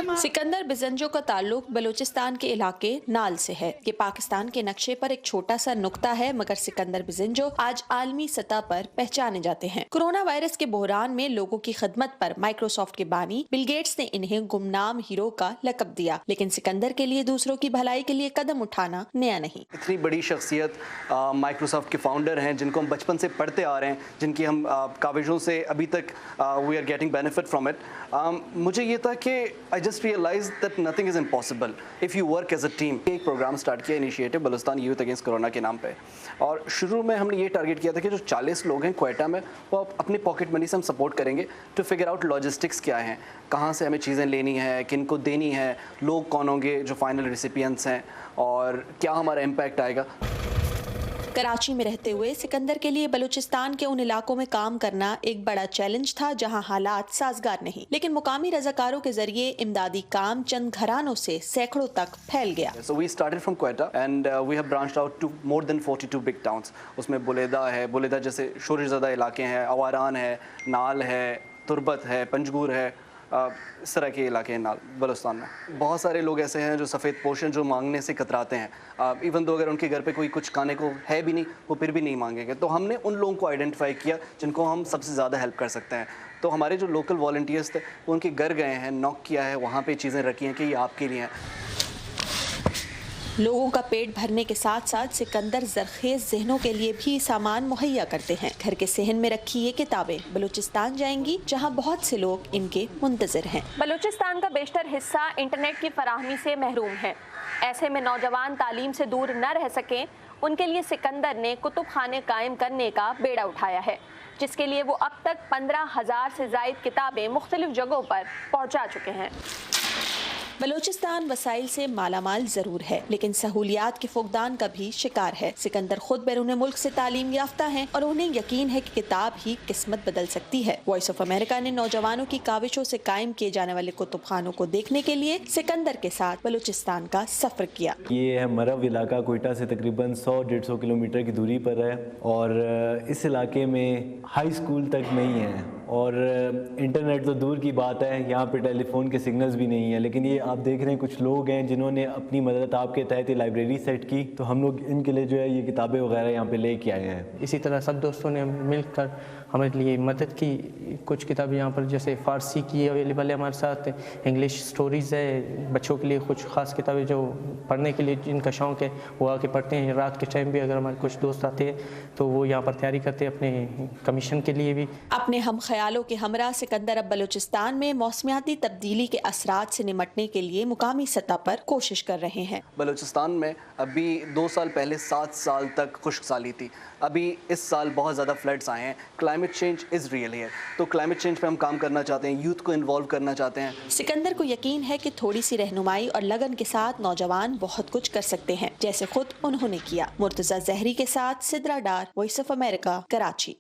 सिकंदर बिजंजो का ताल्लुक बलूचिस्तान के इलाके नाल से है। ये पाकिस्तान के नक्शे पर एक छोटा सा नुक्ता है, मगर सिकंदर बिजंजो आज आलमी सतह पर पहचाने जाते हैं। कोरोना वायरस के बहरान में लोगों की खिदमत पर माइक्रोसॉफ्ट के बानी बिल गेट्स ने इन्हें गुमनाम हीरो का लकब दिया, लेकिन सिकंदर के लिए दूसरों की भलाई के लिए कदम उठाना नया नहीं। इतनी बड़ी शख्सियत माइक्रोसॉफ्ट के फाउंडर हैं, जिनको हम बचपन से पढ़ते आ रहे हैं, जिनकी हम काविशों से अभी तक we are getting benefit from it. मुझे ये था कि I just realize that nothing is impossible if you work as a team. एक प्रोग्राम स्टार्ट किया, initiative Balochistan youth against corona के नाम पे, और शुरू में हमने ये टारगेट किया था कि जो 40 लोग हैं क्वेटा में, वो अपनी पॉकेट मनी से हम सपोर्ट करेंगे टू फिगर आउट लॉजिस्टिक्स क्या हैं, कहाँ से हमें चीज़ें लेनी है, किन को देनी है, लोग कौन होंगे जो फाइनल रिसिपिएंट्स हैं, और क्या हमारा इम्पैक्ट आएगा। कराची में रहते हुए सिकंदर के लिए बलूचिस्तान के उन इलाकों में काम करना एक बड़ा चैलेंज था जहां हालात साजगार नहीं, लेकिन मुकामी रजाकारों के जरिए इमदादी काम चंद घरानों से सैकड़ों तक फैल गया। So we started from Quetta and we have branched out to more than 42 big towns. उसमें बुलेदा है, बुलेदा जैसे शोरज़दा इलाके हैं, अवारान है, नाल है, तुरबत है, पंजगूर है, इस तरह के इलाके हैं नाल बलूचिस्तान में। बहुत सारे लोग ऐसे हैं जो सफ़ेद पोषण जो मांगने से कतराते हैं, इवन दो अगर उनके घर पे कोई कुछ खाने को है भी नहीं, वो फिर भी नहीं मांगेंगे। तो हमने उन लोगों को आइडेंटिफाई किया जिनको हम सबसे ज़्यादा हेल्प कर सकते हैं। तो हमारे जो लोकल वॉलंटियर्स थे, वो उनके घर गए हैं, नॉक किया है, वहाँ पे चीज़ें रखी हैं कि ये आपके लिए हैं। लोगों का पेट भरने के साथ साथ सिकंदर जरखेज जहनों के लिए भी सामान मुहैया करते हैं। घर के सहन में रखी ये किताबें बलूचिस्तान जाएंगी, जहां बहुत से लोग इनके मुंतजर हैं। बलूचिस्तान का बेशतर हिस्सा इंटरनेट की फराहमी से महरूम है। ऐसे में नौजवान तालीम से दूर न रह सकें, उनके लिए सिकंदर ने कुतुब खाने कायम करने का बेड़ा उठाया है, जिसके लिए वो अब तक 15,000 से ज़ायद किताबें मुख्तलिफ जगहों पर पहुँचा चुके हैं। बलूचिस्तान वसाइल से मालामाल जरूर है, लेकिन सहूलियात के फुकदान का भी शिकार है। सिकंदर खुद बैरून मुल्क से तालीम याफ्ता हैं और उन्हें यकीन है कि किताब ही किस्मत बदल सकती है। वॉइस ऑफ अमेरिका ने नौजवानों की काविशों से कायम किए जाने वाले कुतुब खानों को देखने के लिए सिकंदर के साथ बलूचिस्तान का सफर किया। ये है मरव इलाका, कोयटा से तकरीबन 100-150 किलोमीटर की दूरी पर है, और इस इलाके में हाई स्कूल तक नहीं है, और इंटरनेट तो दूर की बात है, यहाँ पे टेलीफोन के सिग्नल्स भी नहीं है। लेकिन ये आप देख रहे हैं कुछ लोग हैं जिन्होंने अपनी मदद आपके तहत ही लाइब्रेरी सेट की, तो हम लोग इनके लिए जो है ये किताबें वगैरह यहाँ पे लेके आए हैं। इसी तरह सब दोस्तों ने मिलकर हमारे लिए मदद की। कुछ किताबें यहाँ पर जैसे फ़ारसी की अवेलेबल है हमारे साथ, इंग्लिश स्टोरीज़ है, बच्चों के लिए कुछ ख़ास किताबें जो पढ़ने के लिए जिनका शौक़ है वो आके पढ़ते हैं। रात के टाइम भी अगर हमारे कुछ दोस्त आते हैं तो वो यहाँ पर तैयारी करते हैं अपने कमीशन के लिए भी। अपने हम ख्यालों के हमरा सिकंदर अब बलूचिस्तान में मौसमियाती तब्दीली के असरात से निमटने के लिए मुकामी सतह पर कोशिश कर रहे हैं। बलूचिस्तान में अभी 2 साल पहले 7 साल तक खुश्क साली थी, अभी इस साल बहुत ज़्यादा फ्लड्स आए हैं। Climate change is real here, तो क्लाइमेट चेंज पे हम काम करना चाहते हैं, यूथ को इन्वॉल्व करना चाहते हैं। सिकंदर को यकीन है कि थोड़ी सी रहनुमाई और लगन के साथ नौजवान बहुत कुछ कर सकते हैं, जैसे खुद उन्होंने किया। मुर्तजा जहरी के साथ सिद्रा डार, वॉइस ऑफ अमेरिका, कराची।